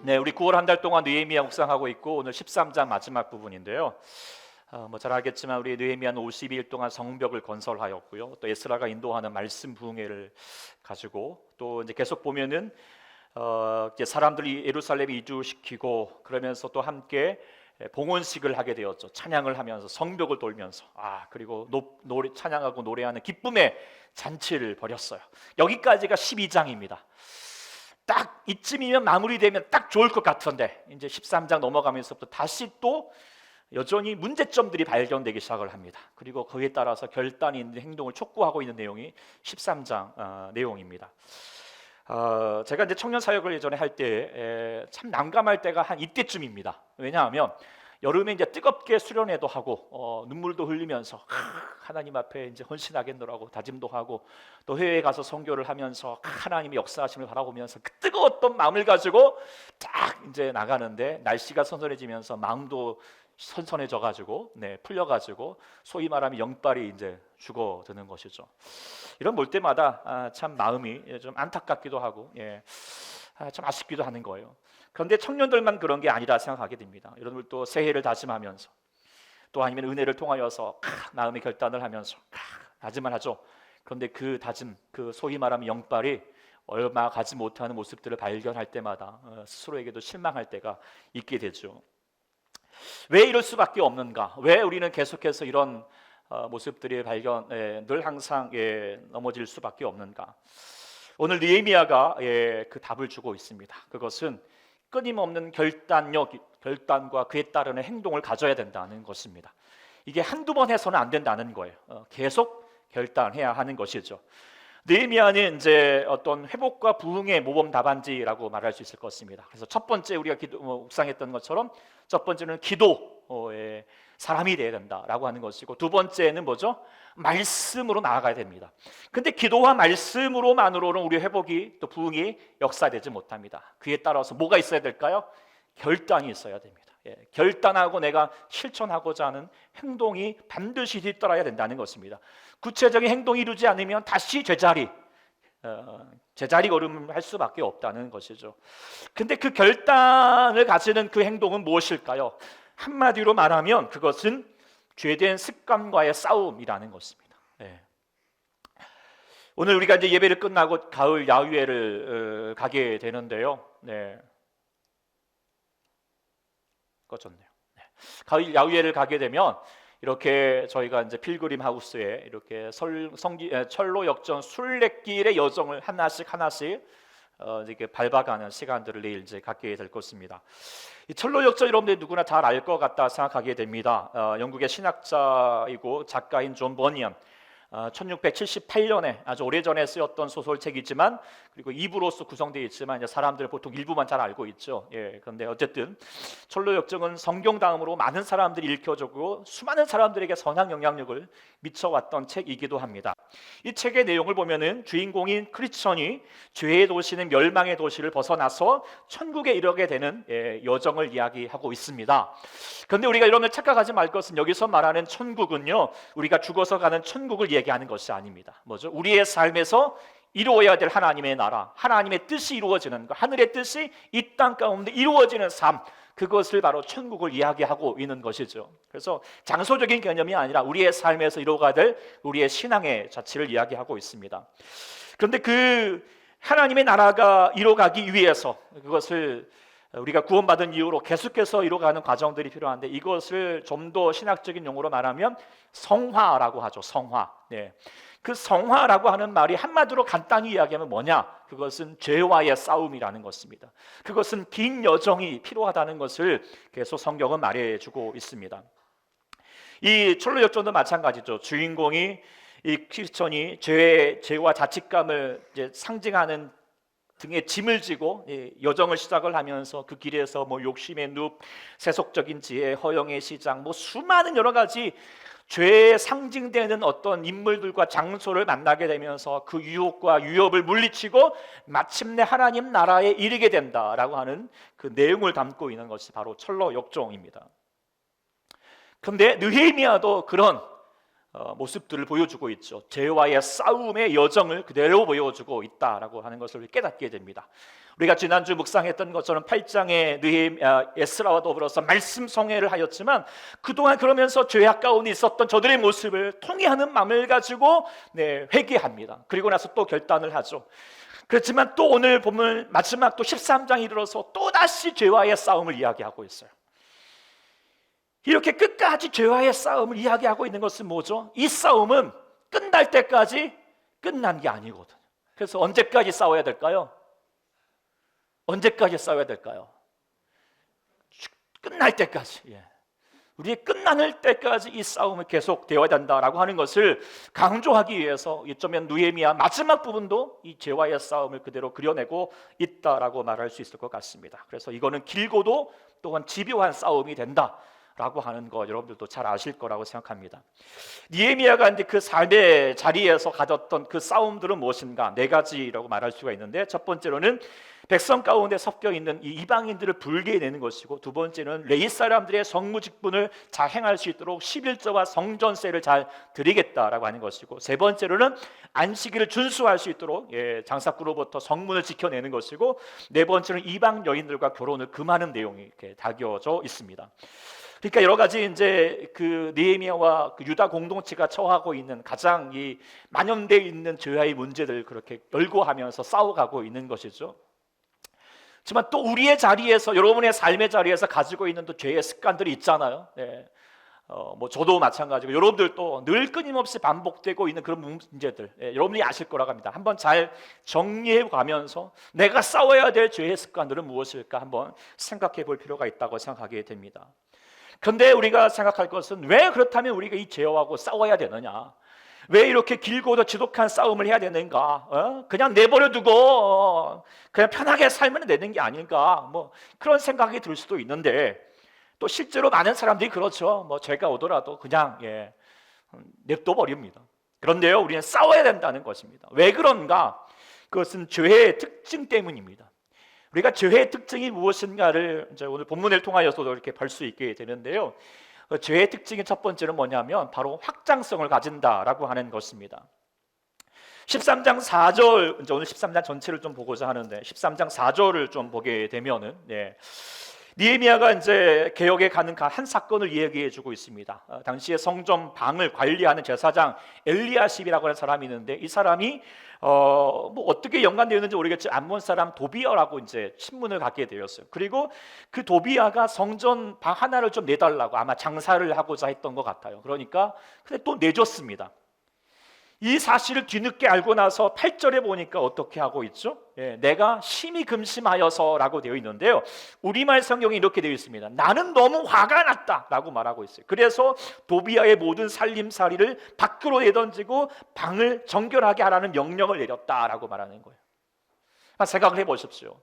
네, 우리 9월 한 달 동안 느헤미야 묵상하고 있고 오늘 13장 마지막 부분인데요. 잘 알겠지만 우리 느헤미야는 52일 동안 성벽을 건설하였고요. 또 에스라가 인도하는 말씀 부흥회를 가지고 또 이제 계속 보면은 이제 사람들이 예루살렘에 이주시키고 그러면서 또 함께 봉헌식을 하게 되었죠. 찬양을 하면서 성벽을 돌면서 그리고 노래 찬양하고 노래하는 기쁨의 잔치를 벌였어요. 여기까지가 12장입니다. 딱 이쯤이면 마무리되면 딱 좋을 것 같은데 이제 13장 넘어가면서부터 다시 또 여전히 문제점들이 발견되기 시작을 합니다. 그리고 그에 따라서 결단이 있는 행동을 촉구하고 있는 내용이 13장 내용입니다. 제가 이제 청년 사역을 예전에 할 때 참 난감할 때가 한 이때쯤입니다. 왜냐하면 여름에 이제 뜨겁게 수련회도 하고 눈물도 흘리면서 하나님 앞에 이제 헌신하겠노라고 다짐도 하고 또 해외에 가서 선교를 하면서 하나님의 역사하심을 바라보면서 그 뜨거웠던 마음을 가지고 딱 이제 나가는데 날씨가 선선해지면서 마음도 선선해져 가지고 풀려 가지고 소위 말하면 영빨이 이제 죽어드는 것이죠. 이런 볼 때마다 참 마음이 좀 안타깝기도 하고 참 아쉽기도 하는 거예요. 그런데 청년들만 그런 게 아니라 생각하게 됩니다. 여러분들 또 새해를 다짐하면서 또 아니면 은혜를 통하여서 마음의 결단을 하면서 다짐을 하죠. 그런데 그 다짐, 그 소위 말하면 영빨이 얼마 가지 못하는 모습들을 발견할 때마다 스스로에게도 실망할 때가 있게 되죠. 왜 이럴 수밖에 없는가? 왜 우리는 계속해서 이런 모습들이 늘 항상 넘어질 수밖에 없는가? 오늘 느헤미야가 그 답을 주고 있습니다. 그것은 끊임없는 결단과 그에 따르는 행동을 가져야 된다는 것입니다. 이게 한두 번 해서는 안 된다는 거예요. 계속 결단해야 하는 것이죠. 느헤미야는 이제 어떤 회복과 부흥의 모범 답안지라고 말할 수 있을 것입니다. 그래서 첫 번째 우리가 묵상했던 것처럼 첫 번째는 기도의 사람이 되어야 된다라고 하는 것이고 두 번째는 뭐죠? 말씀으로 나아가야 됩니다. 근데 기도와 말씀으로만으로는 우리 회복이 또 부흥이 역사되지 못합니다. 그에 따라서 뭐가 있어야 될까요? 결단이 있어야 됩니다. 결단하고 내가 실천하고자 하는 행동이 반드시 뒤따라야 된다는 것입니다. 구체적인 행동이 이루지 않으면 다시 제자리 걸음을 할 수밖에 없다는 것이죠. 근데 그 결단을 가지는 그 행동은 무엇일까요? 한마디로 말하면 그것은 죄된 습관과의 싸움이라는 것입니다. 오늘 우리가 이제 예배를 끝나고 가을 야유회를 가게 되는데요. 꺼졌네요. 가을 야유회를 가게 되면 이렇게 저희가 이제 필그림 하우스에 이렇게 철로 역전 순례길의 여정을 하나씩 이렇게 밟아가는 시간들을 내일 이제 갖게 될 것입니다. 이 철로 역전 여러분들 누구나 잘 알 것 같다 생각하게 됩니다. 영국의 신학자이고 작가인 존 버니언 1678년에 아주 오래전에 쓰였던 소설책이지만 그리고 2부로서 구성되어 있지만 이제 사람들 보통 일부만 잘 알고 있죠. 그런데 어쨌든 철로 역정은 성경 다음으로 많은 사람들이 읽혀졌고 수많은 사람들에게 선한 영향력을 미쳐왔던 책이기도 합니다. 이 책의 내용을 보면은 주인공인 크리스천이 죄의 도시는 멸망의 도시를 벗어나서 천국에 이르게 되는 여정을 이야기하고 있습니다. 그런데 우리가 이런 걸 착각하지 말 것은 여기서 말하는 천국은요 우리가 죽어서 가는 천국을 얘기하는 것이 아닙니다. 뭐죠? 우리의 삶에서 이루어야 될 하나님의 나라, 하나님의 뜻이 이루어지는 것, 하늘의 뜻이 이 땅 가운데 이루어지는 삶, 그것을 바로 천국을 이야기하고 있는 것이죠. 그래서 장소적인 개념이 아니라 우리의 삶에서 이루어가야 될 우리의 신앙의 자체를 이야기하고 있습니다. 그런데 그 하나님의 나라가 이루어가기 위해서 그것을 우리가 구원받은 이후로 계속해서 이루어가는 과정들이 필요한데 이것을 좀 더 신학적인 용어로 말하면 성화라고 하죠. 성화. 그 성화라고 하는 말이 한마디로 간단히 이야기하면 뭐냐? 그것은 죄와의 싸움이라는 것입니다. 그것은 긴 여정이 필요하다는 것을 계속 성경은 말해주고 있습니다. 이 철로 역전도 마찬가지죠. 주인공이 이 크리스천이 죄와 자책감을 이제 상징하는 등에 짐을 지고 여정을 시작을 하면서 그 길에서 뭐 욕심의 늪, 세속적인 지혜, 허영의 시장, 뭐 수많은 여러 가지 죄에 상징되는 어떤 인물들과 장소를 만나게 되면서 그 유혹과 위협을 물리치고 마침내 하나님 나라에 이르게 된다라고 하는 그 내용을 담고 있는 것이 바로 철로 역정입니다. 그런데 느헤미야도 그런 모습들을 보여주고 있죠. 죄와의 싸움의 여정을 그대로 보여주고 있다라고 하는 것을 깨닫게 됩니다. 우리가 지난주 묵상했던 것처럼 8장의 에스라와 더불어서 말씀 성회를 하였지만 그동안 그러면서 죄악 가운데 있었던 저들의 모습을 통회하는 마음을 가지고 회개합니다. 그리고 나서 또 결단을 하죠. 그렇지만 또 오늘 보면 마지막 또 13장이 이르러서 또다시 죄와의 싸움을 이야기하고 있어요. 이렇게 끝까지 죄와의 싸움을 이야기하고 있는 것은 뭐죠? 이 싸움은 끝날 때까지 끝난 게 아니거든요. 그래서 언제까지 싸워야 될까요? 언제까지 싸워야 될까요? 끝날 때까지. 우리 끝나는 때까지 이 싸움을 계속되어야 된다라고 하는 것을 강조하기 위해서 어쩌면 느헤미야 마지막 부분도 이 죄와의 싸움을 그대로 그려내고 있다라고 말할 수 있을 것 같습니다. 그래서 이거는 길고도 또한 집요한 싸움이 된다라고 하는 거 여러분들도 잘 아실 거라고 생각합니다. 느헤미야가 이제 그 삶의 자리에서 가졌던 그 싸움들은 무엇인가? 4가지라고 말할 수가 있는데, 첫 번째로는 백성 가운데 섞여 있는 이 이방인들을 불게 내는 것이고, 두 번째는 레위 사람들의 성무직분을 잘 행할 수 있도록 11조와 성전세를 잘 드리겠다라고 하는 것이고, 세 번째로는 안식일을 준수할 수 있도록 장사꾼으로부터 성문을 지켜내는 것이고, 네 번째는 이방 여인들과 결혼을 금하는 내용이 이렇게 담겨져 있습니다. 그러니까 여러 가지 이제 그 느헤미야와 그 유다 공동체가 처하고 있는 가장 이 만연되어 있는 죄와의 문제들을 그렇게 열거하면서 싸워가고 있는 것이죠. 하지만 또 우리의 자리에서, 여러분의 삶의 자리에서 가지고 있는 또 죄의 습관들이 있잖아요. 뭐 저도 마찬가지고 여러분들도 늘 끊임없이 반복되고 있는 그런 문제들, 여러분이 아실 거라고 합니다. 한번 잘 정리해 가면서 내가 싸워야 될 죄의 습관들은 무엇일까 한번 생각해 볼 필요가 있다고 생각하게 됩니다. 그런데 우리가 생각할 것은, 왜 그렇다면 우리가 이 죄와하고 싸워야 되느냐? 왜 이렇게 길고도 지독한 싸움을 해야 되는가? 그냥 내버려 두고 그냥 편하게 살면 되는 게 아닌가? 뭐 그런 생각이 들 수도 있는데, 또 실제로 많은 사람들이 그렇죠. 뭐 죄가 오더라도 그냥 냅둬 버립니다. 그런데요, 우리는 싸워야 된다는 것입니다. 왜 그런가? 그것은 죄의 특징 때문입니다. 우리가 죄의 특징이 무엇인가를 이제 오늘 본문을 통하여서도 이렇게 볼 수 있게 되는데요. 죄의 특징의 첫 번째는 뭐냐면 바로 확장성을 가진다라고 하는 것입니다. 13장 4절, 이제 오늘 13장 전체를 좀 보고자 하는데 13장 4절을 좀 보게 되면은 느헤미야가 이제 개혁에 가는 한 사건을 이야기해 주고 있습니다. 당시에 성전 방을 관리하는 제사장 엘리야십이라고 하는 사람이 있는데, 이 사람이 뭐 어떻게 연관되었는지 모르겠지, 암몬 사람 도비야라고 이제 친문을 갖게 되었어요. 그리고 그 도비야가 성전 방 하나를 좀 내달라고 아마 장사를 하고자 했던 것 같아요. 그러니까 근데 또 내줬습니다. 이 사실을 뒤늦게 알고 나서 8절에 보니까 어떻게 하고 있죠? 내가 심히 금심하여서라고 되어 있는데요, 우리말 성경에 이렇게 되어 있습니다. 나는 너무 화가 났다라고 말하고 있어요. 그래서 도비야의 모든 살림살이를 밖으로 내던지고 방을 정결하게 하라는 명령을 내렸다라고 말하는 거예요. 생각을 해보십시오.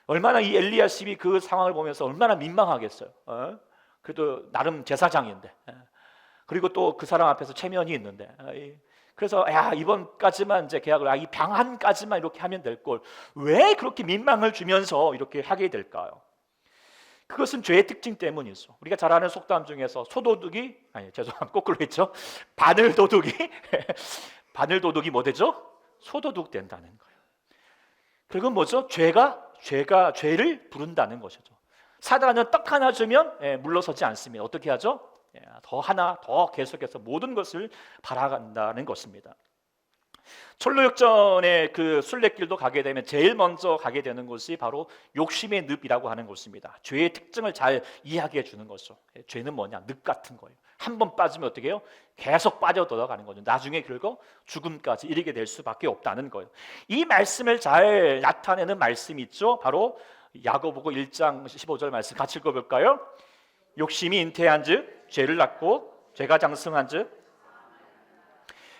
얼마나 이 엘리야십이 그 상황을 보면서 얼마나 민망하겠어요. 그래도 나름 제사장인데, 그리고 또 그 사람 앞에서 체면이 있는데, 그래서 이번까지만 이제 계약을, 이 방 한까지만 이렇게 하면 될 걸 왜 그렇게 민망을 주면서 이렇게 하게 될까요? 그것은 죄의 특징 때문이죠. 우리가 잘 아는 속담 중에서 소도둑이, 죄송합니다, 거꾸로 했죠. 바늘도둑이 바늘도둑이 뭐 되죠? 소도둑 된다는 거예요. 그건 뭐죠? 죄를 부른다는 것이죠. 사단은 떡 하나 주면 물러서지 않습니다. 어떻게 하죠? 더 계속해서 모든 것을 바라간다는 것입니다. 철로역전의 그 순례길도 가게 되면 제일 먼저 가게 되는 곳이 바로 욕심의 늪이라고 하는 곳입니다. 죄의 특징을 잘 이야기해 주는 거죠. 죄는 뭐냐? 늪 같은 거예요. 한 번 빠지면 어떻게 해요? 계속 빠져들어가는 거죠. 나중에 결국 죽음까지 이르게 될 수밖에 없다는 거예요. 이 말씀을 잘 나타내는 말씀이 있죠. 바로 야고보서 1장 15절 말씀 같이 읽어볼까요? 욕심이 잉태한즉 죄를 낳고 죄가 장성한즉.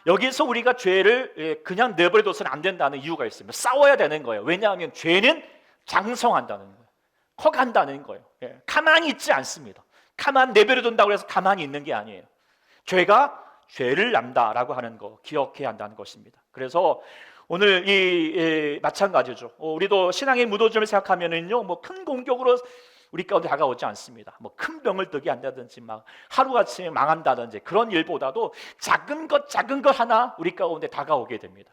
여기서 우리가 죄를 그냥 내버려둬서는 안 된다는 이유가 있습니다. 싸워야 되는 거예요. 왜냐하면 죄는 장성한다는 거예요. 커간다는 거예요. 가만히 있지 않습니다. 가만 내버려둔다고 해서 가만히 있는 게 아니에요. 죄가 죄를 낳는다라고 하는 거 기억해야 한다는 것입니다. 그래서 오늘 마찬가지죠. 우리도 신앙의 무도점을 생각하면은요, 뭐 큰 공격으로 우리 가운데 다가오지 않습니다. 뭐 큰 병을 들게 한다든지 막 하루아침에 망한다든지 그런 일보다도 작은 것 하나 우리 가운데 다가오게 됩니다.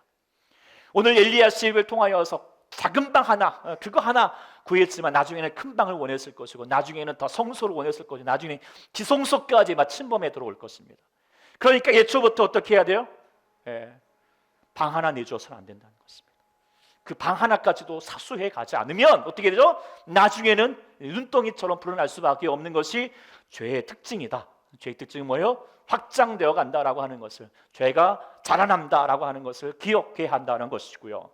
오늘 엘리야십을 통하여서 작은 방 하나, 그거 하나 구했지만 나중에는 큰 방을 원했을 것이고, 나중에는 더 성소를 원했을 것이고, 나중에 지성소까지 막 침범해 들어올 것입니다. 그러니까 예초부터 어떻게 해야 돼요? 방 하나 내줘서는 안 된다는 것입니다. 그 방 하나까지도 사수해 가지 않으면 어떻게 되죠? 나중에는 눈덩이처럼 불어날 수밖에 없는 것이 죄의 특징이다. 죄의 특징은 뭐예요? 확장되어 간다라고 하는 것을, 죄가 자라난다라고 하는 것을 기억해야 한다는 것이고요.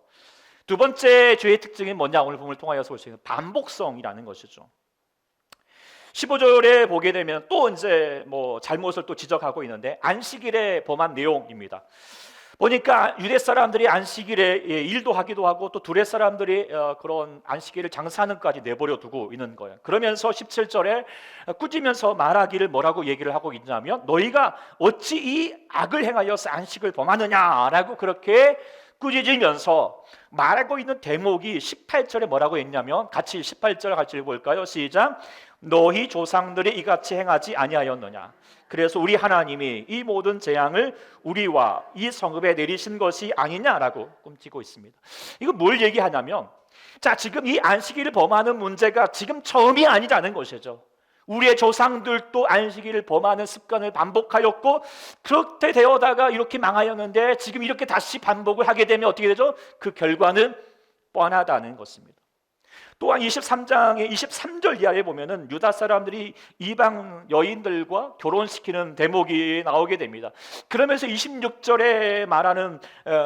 두 번째 죄의 특징이 뭐냐? 오늘 본문을 통하여서 볼 수 있는 반복성이라는 것이죠. 15절에 보게 되면 또 이제 뭐 잘못을 또 지적하고 있는데, 안식일에 범한 내용입니다. 보니까 유대 사람들이 안식일에 일도 하기도 하고, 또 두레 사람들이 그런 안식일을 장사하는 까지 내버려 두고 있는 거예요. 그러면서 17절에 꾸짖으면서 말하기를 뭐라고 얘기를 하고 있냐면, 너희가 어찌 이 악을 행하여서 안식을 범하느냐라고 그렇게 꾸짖으면서 말하고 있는 대목이 18절에 뭐라고 했냐면, 같이 18절 같이 읽어볼까요? 시작. 너희 조상들이 이같이 행하지 아니하였느냐? 그래서 우리 하나님이 이 모든 재앙을 우리와 이 성읍에 내리신 것이 아니냐라고 꿈치고 있습니다. 이거 뭘 얘기하냐면, 자, 지금 이 안식일을 범하는 문제가 지금 처음이 아니라는 것이죠. 우리의 조상들도 안식일을 범하는 습관을 반복하였고, 그렇게 되어다가 이렇게 망하였는데, 지금 이렇게 다시 반복을 하게 되면 어떻게 되죠? 그 결과는 뻔하다는 것입니다. 또한 23장의 23절 이하에 보면은 유다 사람들이 이방 여인들과 결혼시키는 대목이 나오게 됩니다. 그러면서 26절에 말하는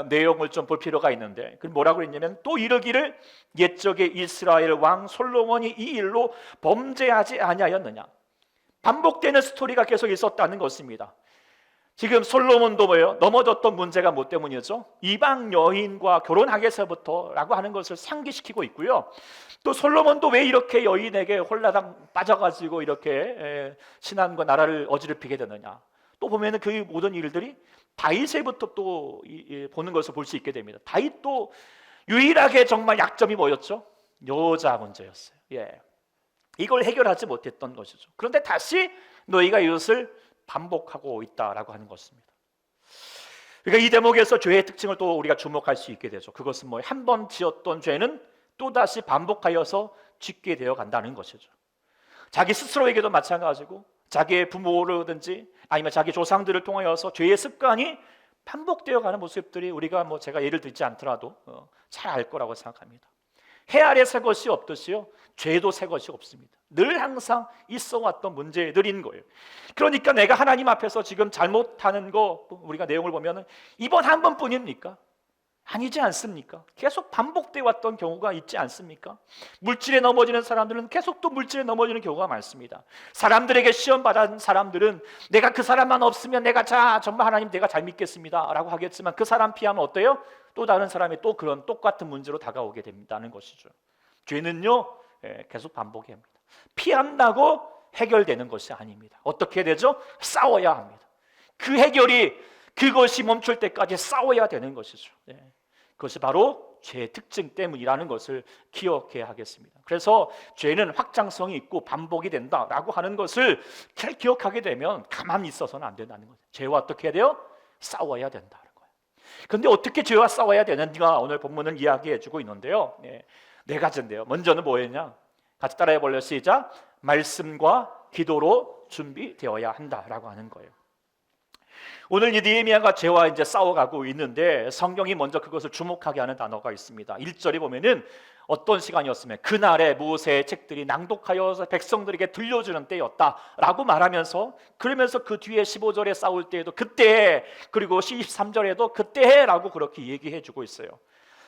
내용을 좀 볼 필요가 있는데, 그 뭐라고 했냐면, 또 이르기를 옛적에 이스라엘 왕 솔로몬이 이 일로 범죄하지 아니하였느냐. 반복되는 스토리가 계속 있었다는 것입니다. 지금 솔로몬도 뭐예요? 넘어졌던 문제가 뭐 때문이죠? 이방 여인과 결혼하게서부터라고 하는 것을 상기시키고 있고요. 또 솔로몬도 왜 이렇게 여인에게 홀라당 빠져가지고 이렇게 신앙과 나라를 어지럽히게 되느냐. 또 보면은 그 모든 일들이 다윗에부터 또 보는 것을 볼 수 있게 됩니다. 다윗도 유일하게 정말 약점이 뭐였죠? 여자 문제였어요. 이걸 해결하지 못했던 것이죠. 그런데 다시 너희가 이것을 반복하고 있다라고 하는 것입니다. 그러니까 이 대목에서 죄의 특징을 또 우리가 주목할 수 있게 되죠. 그것은 뭐 한 번 지었던 죄는 또 다시 반복하여서 짓게 되어 간다는 것이죠. 자기 스스로에게도 마찬가지고, 자기의 부모라든지 아니면 자기 조상들을 통하여서 죄의 습관이 반복되어 가는 모습들이 우리가 뭐 제가 예를 들지 않더라도 잘 알 거라고 생각합니다. 해 아래 새 것이 없듯이요, 죄도 새 것이 없습니다. 늘 항상 있어 왔던 문제들인 거예요. 그러니까 내가 하나님 앞에서 지금 잘못하는 거, 우리가 내용을 보면 이번 한 번뿐입니까? 아니지 않습니까? 계속 반복되어 왔던 경우가 있지 않습니까? 물질에 넘어지는 사람들은 계속 또 물질에 넘어지는 경우가 많습니다. 사람들에게 시험 받은 사람들은 내가 그 사람만 없으면 내가 정말 하나님 내가 잘 믿겠습니다 라고 하겠지만, 그 사람 피하면 어때요? 또 다른 사람이 또 그런 똑같은 문제로 다가오게 된다는 것이죠. 죄는요, 계속 반복해야 합니다. 피한다고 해결되는 것이 아닙니다. 어떻게 되죠? 싸워야 합니다. 그 해결이, 그것이 멈출 때까지 싸워야 되는 것이죠. 그것이 바로 죄의 특징 때문이라는 것을 기억해야 하겠습니다. 그래서 죄는 확장성이 있고 반복이 된다라고 하는 것을 기억하게 되면 가만히 있어서는 안 된다는 거죠. 죄와 어떻게 해야 돼요? 싸워야 된다는 거예요. 그런데 어떻게 죄와 싸워야 되는가 오늘 본문은 이야기해주고 있는데요. 네 가지인데요. 먼저는 뭐였냐? 같이 따라해 볼래요? 시작. 말씀과 기도로 준비되어야 한다라고 하는 거예요. 오늘 이 느헤미야가 죄와 이제 싸워가고 있는데, 성경이 먼저 그것을 주목하게 하는 단어가 있습니다. 1절에 보면은 어떤 시간이었으면 그날에 모세의 책들이 낭독하여서 백성들에게 들려주는 때였다라고 말하면서, 그러면서 그 뒤에 15절에 싸울 때에도 그때, 그리고 23절에도 그때라고 그렇게 얘기해 주고 있어요.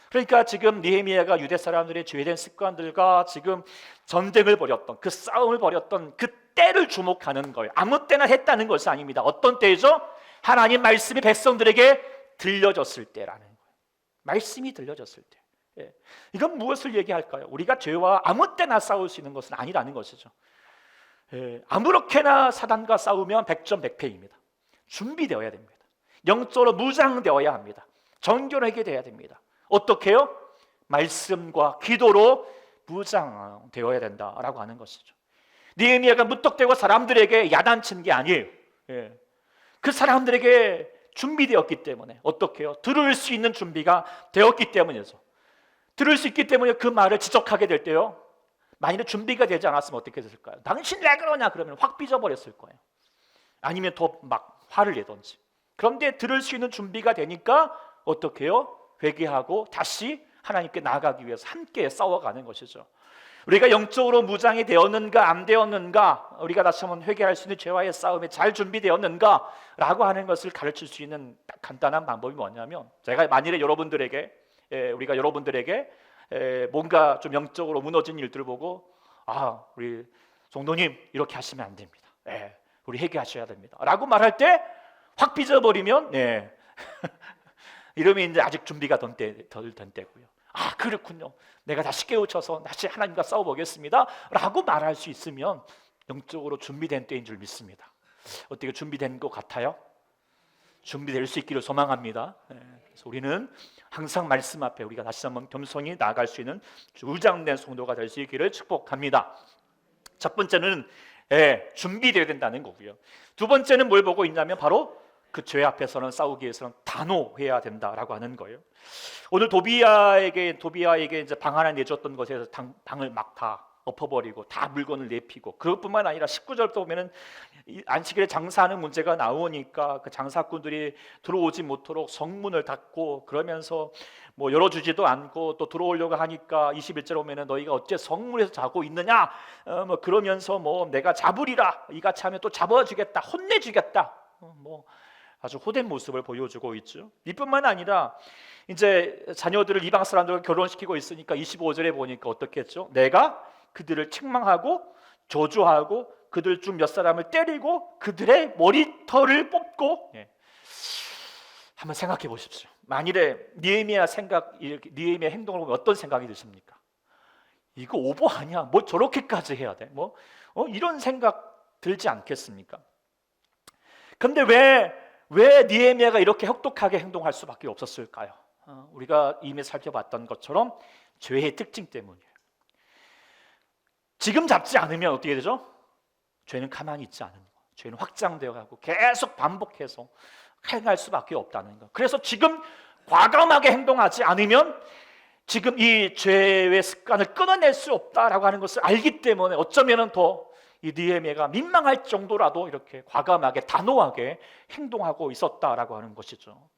그러니까 지금 느헤미야가 유대 사람들의 죄된 습관들과 지금 전쟁을 벌였던, 그 싸움을 벌였던 그 때를 주목하는 거예요. 아무 때나 했다는 것이 아닙니다. 어떤 때죠? 하나님 말씀이 백성들에게 들려졌을 때라는 거예요. 말씀이 들려졌을 때. 이건 무엇을 얘기할까요? 우리가 죄와 아무 때나 싸울 수 있는 것은 아니라는 것이죠. 아무렇게나 사단과 싸우면 100점 100패입니다. 준비되어야 됩니다. 영적으로 무장되어야 합니다. 정결하게 되어야 됩니다. 어떻게 해요? 말씀과 기도로 무장되어야 된다라고 하는 것이죠. 느헤미야가 무턱대고 사람들에게 야단친 게 아니에요. 예. 그 사람들에게 준비되었기 때문에 어떻게 해요? 들을 수 있는 준비가 되었기 때문이죠. 들을 수 있기 때문에 그 말을 지적하게 될 때요, 만일에 준비가 되지 않았으면 어떻게 됐을까요? 당신 왜 그러냐 그러면 확 삐져버렸을 거예요. 아니면 더 막 화를 내던지. 그런데 들을 수 있는 준비가 되니까 어떻게 해요? 회개하고 다시 하나님께 나아가기 위해서 함께 싸워가는 것이죠. 우리가 영적으로 무장이 되었는가 안 되었는가, 우리가 다시 한번 회개할 수 있는 죄와의 싸움에 잘 준비되었는가 라고 하는 것을 가르칠 수 있는 간단한 방법이 뭐냐면, 제가 만일에 우리가 여러분들에게 뭔가 좀 영적으로 무너진 일들을 보고, 우리 성도님 이렇게 하시면 안 됩니다, 우리 회개하셔야 됩니다 라고 말할 때 확 삐져버리면 이러면 이제 아직 준비가 덜 된 때고요. 그렇군요, 내가 다시 깨우쳐서 다시 하나님과 싸워보겠습니다 라고 말할 수 있으면 영적으로 준비된 때인 줄 믿습니다. 어떻게 준비된 것 같아요? 준비될 수 있기를 소망합니다. 그래서 우리는 항상 말씀 앞에 우리가 다시 한번 겸손히 나아갈 수 있는 주장된 성도가 될 수 있기를 축복합니다. 첫 번째는 준비되어야 된다는 거고요. 두 번째는 뭘 보고 있냐면 바로 그 죄 앞에서는 싸우기 위해서는 단호해야 된다라고 하는 거예요. 오늘 도비야에게 이제 방 하나 내줬던 것에서 방을 막 다 엎어버리고 다 물건을 내피고, 그것뿐만 아니라 19절부터 보면은 안식일에 장사하는 문제가 나오니까 그 장사꾼들이 들어오지 못도록 성문을 닫고, 그러면서 뭐 열어주지도 않고 또 들어오려고 하니까 21절 보면은 너희가 어째 성문에서 자고 있느냐, 뭐 그러면서 뭐 내가 잡으리라, 이같이 하면 또 잡아주겠다, 혼내주겠다, 뭐 아주 호된 모습을 보여주고 있죠. 이뿐만 아니라 이제 자녀들을 이방 사람들과 결혼시키고 있으니까 25절에 보니까 어떻게 했죠? 내가 그들을 책망하고 저주하고 그들 중 몇 사람을 때리고 그들의 머리털을 뽑고. 한번 생각해 보십시오. 만일에 느헤미야 행동을 보면 어떤 생각이 드십니까? 이거 오버 아니야? 뭐 저렇게까지 해야 돼? 이런 생각 들지 않겠습니까? 근데 왜 느헤미야가 이렇게 혹독하게 행동할 수밖에 없었을까요? 우리가 이미 살펴봤던 것처럼 죄의 특징 때문이에요. 지금 잡지 않으면 어떻게 되죠? 죄는 가만히 있지 않은 거, 죄는 확장되어 가고 계속 반복해서 행할 수밖에 없다는 거. 그래서 지금 과감하게 행동하지 않으면 지금 이 죄의 습관을 끊어낼 수 없다라고 하는 것을 알기 때문에 어쩌면은 더 이 느헤미야가 민망할 정도라도 이렇게 과감하게 단호하게 행동하고 있었다라고 하는 것이죠.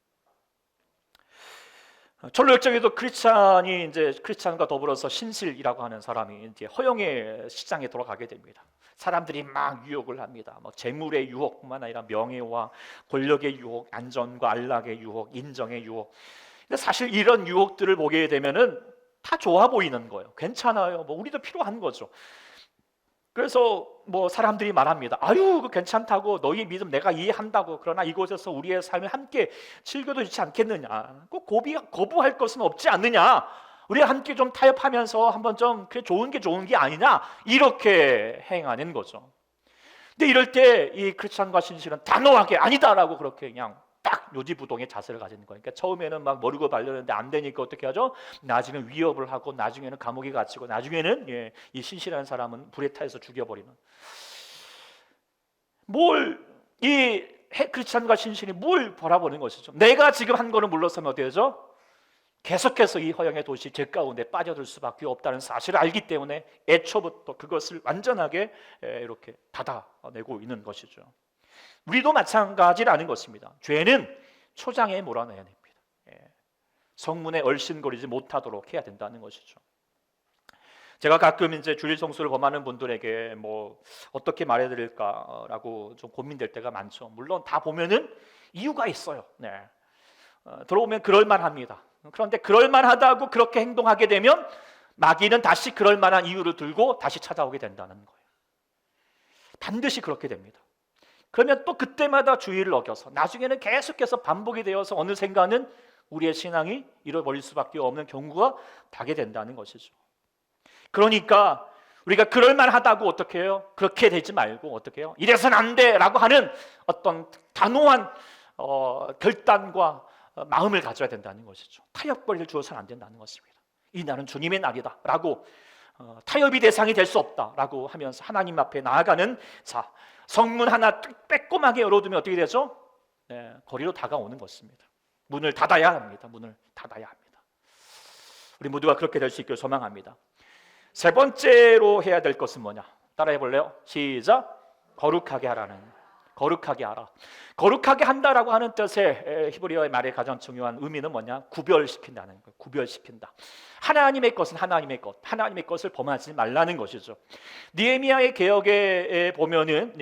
철로역정에도 크리스찬과 더불어서 신실이라고 하는 사람이 이제 허영의 시장에 돌아가게 됩니다. 사람들이 막 유혹을 합니다. 뭐 재물의 유혹뿐만 아니라 명예와 권력의 유혹, 안전과 안락의 유혹, 인정의 유혹. 근데 사실 이런 유혹들을 보게 되면은 다 좋아 보이는 거예요. 괜찮아요. 뭐 우리도 필요한 거죠. 그래서 뭐 사람들이 말합니다. 그거 괜찮다고, 너희 믿음 내가 이해한다고. 그러나 이곳에서 우리의 삶을 함께 즐겨도 좋지 않겠느냐. 꼭 거부할 것은 없지 않느냐. 우리가 함께 좀 타협하면서 한번 좀 그래 좋은 게 아니냐. 이렇게 행하는 거죠. 근데 이럴 때 이 크리스찬과 신실은 단호하게 아니다라고 그렇게 그냥 딱 요지부동의 자세를 가지는 거예요. 그러니까 처음에는 막 모르고 말렸는데 안 되니까 어떻게 하죠? 나중에는 위협을 하고, 나중에는 감옥에 갇히고, 나중에는 이 신실한 사람은 불에 타서 죽여버리는. 이 크리스찬과 신실이 뭘 바라보는 것이죠? 내가 지금 한 거는 물러서면 어떻게 되죠? 계속해서 이 허영의 도시 죄 가운데 빠져들 수밖에 없다는 사실을 알기 때문에 애초부터 그것을 완전하게 이렇게 닫아내고 있는 것이죠. 우리도 마찬가지라는 것입니다. 죄는 초장에 몰아내야 됩니다. 성문에 얼씬거리지 못하도록 해야 된다는 것이죠. 제가 가끔 이제 주일 성수를 범하는 분들에게 뭐 어떻게 말해드릴까라고 좀 고민될 때가 많죠. 물론 다 보면은 이유가 있어요. 들어오면 그럴만합니다. 그런데 그럴만하다고 그렇게 행동하게 되면 마귀는 다시 그럴만한 이유를 들고 다시 찾아오게 된다는 거예요. 반드시 그렇게 됩니다. 그러면 또 그때마다 주의를 어겨서 나중에는 계속해서 반복이 되어서 어느샌가는 우리의 신앙이 잃어버릴 수밖에 없는 경우가 닿게 된다는 것이죠. 그러니까 우리가 그럴만하다고 어떻게 해요? 그렇게 되지 말고 어떻게 해요? 이래서는 안 돼라고 하는 어떤 단호한 결단과 마음을 가져야 된다는 것이죠. 타협거리를 주어서는 안 된다는 것입니다. 이 날은 주님의 날이다 라고 타협이 대상이 될 수 없다라고 하면서 하나님 앞에 나아가는 자, 성문 하나 빼꼼하게 열어두면 어떻게 되죠? 네, 거리로 다가오는 것입니다. 문을 닫아야 합니다. 문을 닫아야 합니다. 우리 모두가 그렇게 될 수 있기를 소망합니다. 세 번째로 해야 될 것은 뭐냐? 따라해 볼래요? 시작! 거룩하게 하라는, 거룩하게 하라. 거룩하게 한다라고 하는 뜻의 히브리어의 말의 가장 중요한 의미는 뭐냐? 구별시킨다는 거예요. 구별시킨다. 하나님의 것은 하나님의 것, 하나님의 것을 범하지 말라는 것이죠. 느헤미야의 개혁에 보면은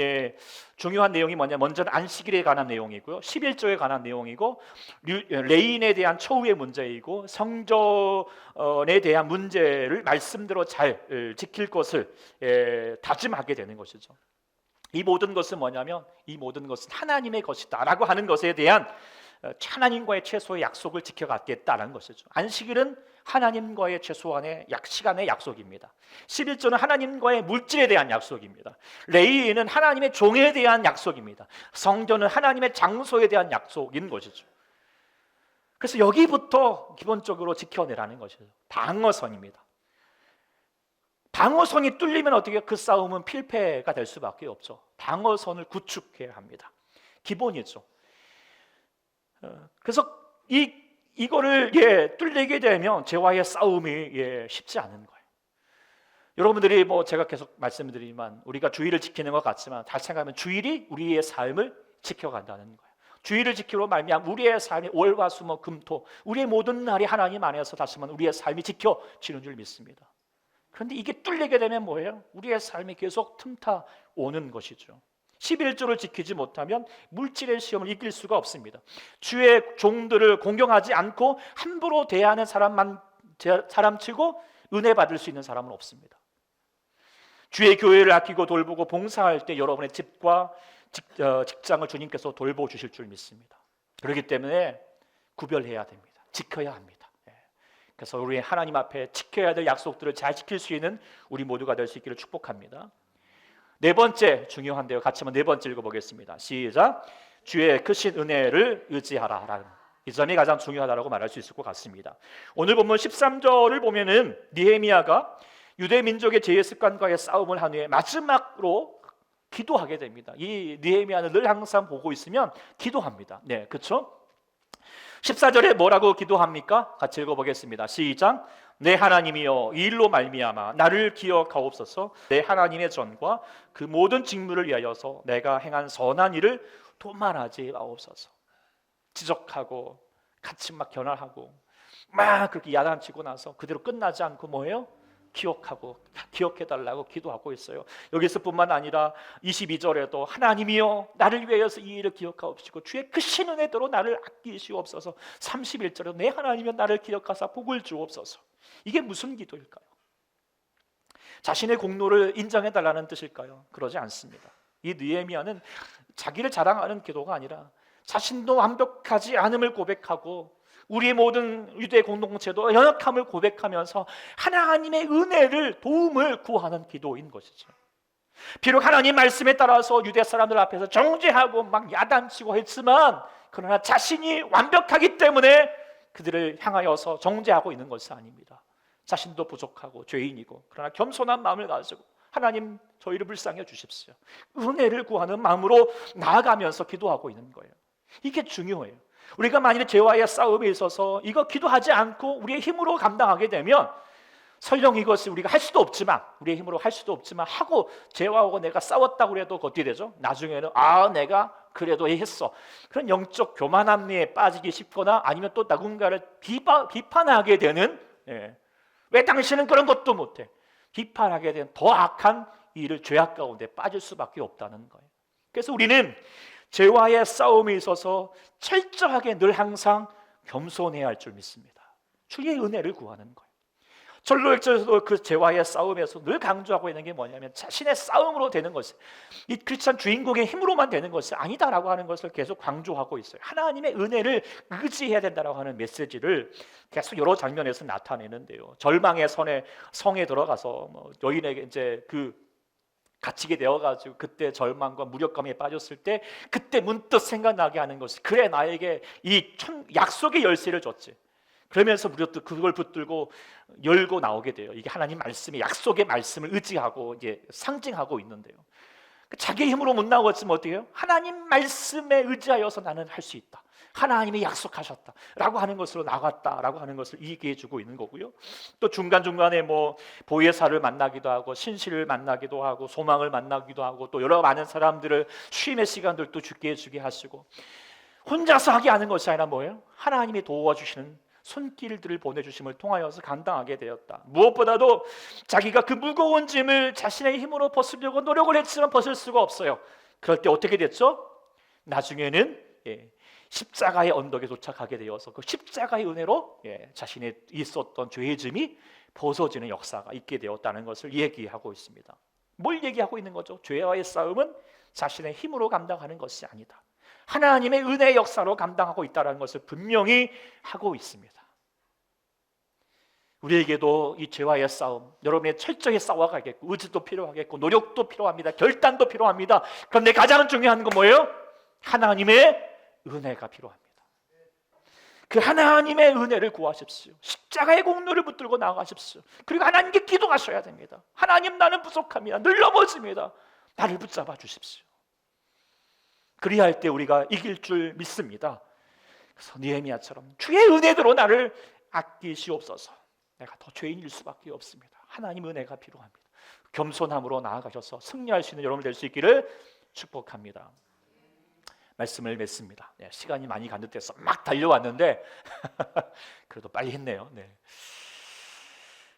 중요한 내용이 뭐냐? 먼저는 안식일에 관한 내용이고요, 11조에 관한 내용이고, 레인에 대한 처우의 문제이고, 성전에 대한 문제를 말씀대로 잘 지킬 것을 다짐하게 되는 것이죠. 이 모든 것은 뭐냐면, 이 모든 것은 하나님의 것이다 라고 하는 것에 대한 하나님과의 최소의 약속을 지켜가겠다는 것이죠. 안식일은 하나님과의 최소한의 시간의 약속입니다. 11조는 하나님과의 물질에 대한 약속입니다. 레위인은 하나님의 종에 대한 약속입니다. 성전은 하나님의 장소에 대한 약속인 것이죠. 그래서 여기부터 기본적으로 지켜내라는 것이죠. 방어선입니다. 방어선이 뚫리면 어떻게, 그 싸움은 필패가 될 수밖에 없죠. 방어선을 구축해야 합니다. 기본이죠. 그래서 이거를 뚫리게 되면 죄와의 싸움이 쉽지 않은 거예요. 여러분들이 제가 계속 말씀드리지만, 우리가 주일을 지키는 것 같지만 다시 생각하면 주일이 우리의 삶을 지켜간다는 거예요. 주일을 지키로 말미암아 우리의 삶이 월화 수목 금토, 우리의 모든 날이 하나님 안에서 다시 한번 우리의 삶이 지켜지는 줄 믿습니다. 그런데 이게 뚫리게 되면 뭐예요? 우리의 삶이 계속 틈타 오는 것이죠. 11조를 지키지 못하면 물질의 시험을 이길 수가 없습니다. 주의 종들을 공경하지 않고 함부로 대하는 사람치고 은혜 받을 수 있는 사람은 없습니다. 주의 교회를 아끼고 돌보고 봉사할 때 여러분의 집과 직장을 주님께서 돌보주실 줄 믿습니다. 그렇기 때문에 구별해야 됩니다. 지켜야 합니다. 그래서 우리 하나님 앞에 지켜야 될 약속들을 잘 지킬 수 있는 우리 모두가 될 수 있기를 축복합니다. 네 번째, 중요한데요. 같이 한번 네 번째 읽어보겠습니다. 시작! 주의 크신 은혜를 의지하라. 이 점이 가장 중요하다고 말할 수 있을 것 같습니다. 오늘 본문 13절을 보면은 느헤미야가 유대 민족의 죄의 습관과의 싸움을 한 후에 마지막으로 기도하게 됩니다. 이 느헤미야는 늘 항상 보고 있으면 기도합니다. 네, 그렇죠? 14절에 뭐라고 기도합니까? 같이 읽어보겠습니다. 시작! 내 하나님이여, 이 일로 말미암아 나를 기억하옵소서. 내 하나님의 전과 그 모든 직무를 위하여서 내가 행한 선한 일을 도말하지 마옵소서. 지적하고 같이 막 견할하고 막 그렇게 야단치고 나서 그대로 끝나지 않고 뭐예요? 기억해달라고 기도하고 있어요. 여기서뿐만 아니라 22절에도 하나님이여 나를 위하여서 이 일을 기억하옵시고 주의 크신 은혜대로 나를 아끼시옵소서. 31절에도 내 하나님이여 나를 기억하사 복을 주옵소서. 이게 무슨 기도일까요? 자신의 공로를 인정해달라는 뜻일까요? 그러지 않습니다. 이 느헤미야는 자기를 자랑하는 기도가 아니라 자신도 완벽하지 않음을 고백하고 우리의 모든 유대 공동체도 연약함을 고백하면서 하나님의 은혜를, 도움을 구하는 기도인 것이죠. 비록 하나님 말씀에 따라서 유대 사람들 앞에서 정죄하고 막 야단치고 했지만, 그러나 자신이 완벽하기 때문에 그들을 향하여서 정죄하고 있는 것은 아닙니다. 자신도 부족하고 죄인이고, 그러나 겸손한 마음을 가지고 하나님 저희를 불쌍해 주십시오, 은혜를 구하는 마음으로 나아가면서 기도하고 있는 거예요. 이게 중요해요. 우리가 만일에 죄와의 싸움에 있어서 이거 기도하지 않고 우리의 힘으로 감당하게 되면 설령 이것을 우리가 할 수도 없지만, 우리의 힘으로 할 수도 없지만 하고 죄와하고 내가 싸웠다고 해도 어떻게 되죠? 나중에는 내가 그래도 했어, 그런 영적 교만함에 빠지기 쉽거나 아니면 또 누군가를 비판하게 되는, 왜 당신은 그런 것도 못해, 비판하게 되는 더 악한 일을, 죄악 가운데 빠질 수밖에 없다는 거예요. 그래서 우리는 죄와의 싸움에 있어서 철저하게 늘 항상 겸손해야 할 줄 믿습니다. 주의 은혜를 구하는 거예요. 전로역전에서도 그 죄와의 싸움에서 늘 강조하고 있는 게 뭐냐면 자신의 싸움으로 되는 것이, 이 크리스찬 주인공의 힘으로만 되는 것이 아니다라고 하는 것을 계속 강조하고 있어요. 하나님의 은혜를 의지해야 된다라고 하는 메시지를 계속 여러 장면에서 나타내는데요. 절망의 성에 들어가서 여인에게 이제 갇히게 되어가지고 그때 절망과 무력감에 빠졌을 때 그때 문득 생각나게 하는 것이, 그래 나에게 이 약속의 열쇠를 줬지, 그러면서 우리가 또 그걸 붙들고 열고 나오게 돼요. 이게 하나님 말씀의 약속의 말씀을 의지하고 이제 상징하고 있는데요. 자기 힘으로 못 나오겠지만 어떻게 해요? 하나님 말씀에 의지하여서 나는 할 수 있다. 하나님이 약속하셨다라고 하는 것으로 나갔다라고 하는 것을 얘기해 주고 있는 거고요. 또 중간중간에 뭐 보혜사를 만나기도 하고 신실을 만나기도 하고 소망을 만나기도 하고 또 여러 많은 사람들을 쉼의 시간들도 주게 하시고 혼자서 하게 하는 것이 아니라 뭐예요? 하나님이 도와주시는 손길들을 보내주심을 통하여서 감당하게 되었다. 무엇보다도 자기가 그 무거운 짐을 자신의 힘으로 벗으려고 노력을 했지만 벗을 수가 없어요. 그럴 때 어떻게 됐죠? 나중에는 십자가의 언덕에 도착하게 되어서 그 십자가의 은혜로 자신의 있었던 죄의 짐이 벗어지는 역사가 있게 되었다는 것을 얘기하고 있습니다. 뭘 얘기하고 있는 거죠? 죄와의 싸움은 자신의 힘으로 감당하는 것이 아니다. 하나님의 은혜의 역사로 감당하고 있다는 것을 분명히 하고 있습니다. 우리에게도 이 죄와의 싸움, 여러분의 철저히 싸워가겠고 의지도 필요하겠고 노력도 필요합니다. 결단도 필요합니다. 그런데 가장 중요한 건 뭐예요? 하나님의 은혜가 필요합니다. 그 하나님의 은혜를 구하십시오. 십자가의 공로를 붙들고 나아가십시오. 그리고 하나님께 기도하셔야 됩니다. 하나님, 나는 부족합니다. 늘 넘어집니다. 나를 붙잡아 주십시오. 그리할 때 우리가 이길 줄 믿습니다. 그래서 느헤미야처럼 주의 은혜대로 나를 아끼시옵소서. 내가 더 죄인일 수밖에 없습니다. 하나님 은혜가 필요합니다. 겸손함으로 나아가셔서 승리할 수 있는 여러분 될 수 있기를 축복합니다. 말씀을 맺습니다. 시간이 많이 간듯해서 막 달려왔는데 그래도 빨리 했네요.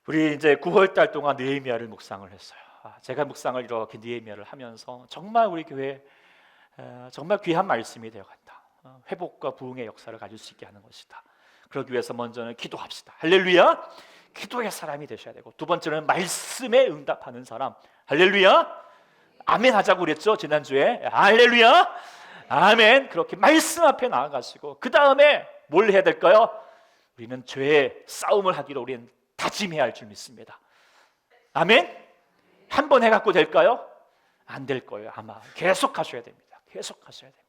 우리 이제 9월달 동안 느헤미야를 묵상을 했어요. 제가 묵상을 이렇게 느헤미야를 하면서 정말 우리 교회 정말 귀한 말씀이 되어간다. 회복과 부흥의 역사를 가질 수 있게 하는 것이다. 그러기 위해서 먼저는 기도합시다. 할렐루야. 기도의 사람이 되셔야 되고, 두 번째는 말씀에 응답하는 사람. 할렐루야. 아멘 하자고 그랬죠, 지난주에. 할렐루야. 아멘. 그렇게 말씀 앞에 나아가시고 그 다음에 뭘 해야 될까요? 우리는 죄의 싸움을 하기로 우리는 다짐해야 할 줄 믿습니다. 아멘. 한 번 해갖고 될까요? 안 될 거예요. 아마 계속 하셔야 됩니다. 계속 하셔야 됩니다.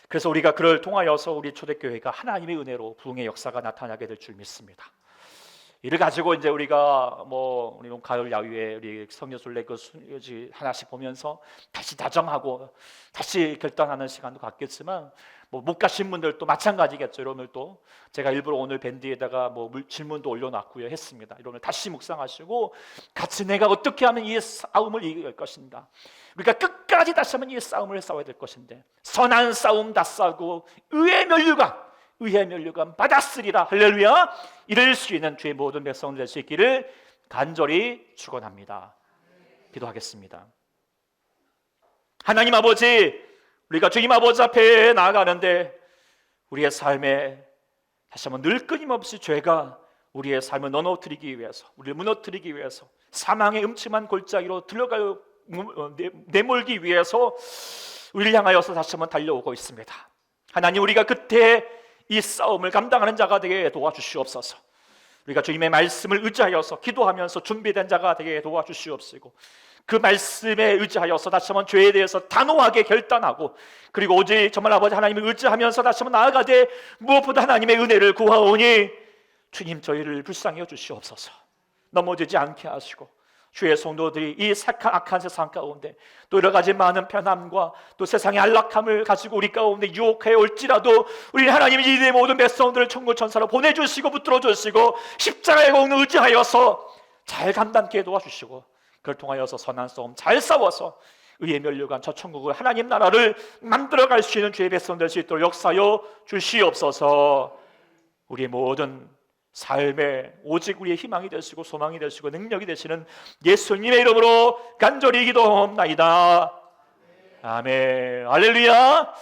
그래서 우리가 그를 통하여서 우리 초대교회가 하나님의 은혜로 부흥의 역사가 나타나게 될 줄 믿습니다. 이를 가지고 이제 우리가 우리 가을 야유회 우리 성교순례 그 순례지 하나씩 보면서 다시 다정하고 다시 결단하는 시간도 갖겠지만 못 가신 분들도 마찬가지겠죠. 여러분들도 제가 일부러 오늘 밴드에다가 질문도 올려놨고요 했습니다. 여러분 다시 묵상하시고 같이 내가 어떻게 하면 이 싸움을 이길 것인가, 우리가 끝까지 다시 한번 이 싸움을 싸워야 될 것인데, 선한 싸움 다 싸고 의의 면류관 받았으리라. 할렐루야. 이럴 수 있는 주의 모든 백성들 될 수 있기를 간절히 축원합니다. 기도하겠습니다. 하나님 아버지, 우리가 주님 아버지 앞에 나아가는데 우리의 삶에 다시 한번 늘 끊임없이 죄가 우리의 삶을 넘어뜨리기 위해서, 우리를 무너뜨리기 위해서, 사망의 음침한 골짜기로 내몰기 위해서 우리를 향하여서 다시 한번 달려오고 있습니다. 하나님, 우리가 그때 이 싸움을 감당하는 자가 되게 도와주시옵소서. 우리가 주님의 말씀을 의지하여서 기도하면서 준비된 자가 되게 도와주시옵시고, 그 말씀에 의지하여서 다시 한번 죄에 대해서 단호하게 결단하고, 그리고 오직 정말 아버지 하나님을 의지하면서 다시 한번 나아가되 무엇보다 하나님의 은혜를 구하오니 주님, 저희를 불쌍히 여주시옵소서. 넘어지지 않게 하시고, 주의 성도들이 이 악한 세상 가운데 또 여러 가지 많은 편함과 또 세상의 안락함을 가지고 우리 가운데 유혹해 올지라도 우리는 하나님이 이 모든 백성들을 천국 천사로 보내주시고 붙들어 주시고 십자가의 공을 의지하여서 잘 감당케 도와주시고, 그걸 통하여서 선한 싸움 잘 싸워서 의의 면류관 저 천국을, 하나님 나라를 만들어갈 수 있는 주의 백성 될 수 있도록 역사여 주시옵소서. 우리의 모든 삶에 오직 우리의 희망이 되시고 소망이 되시고 능력이 되시는 예수님의 이름으로 간절히 기도합나이다. 아멘. 할렐루야.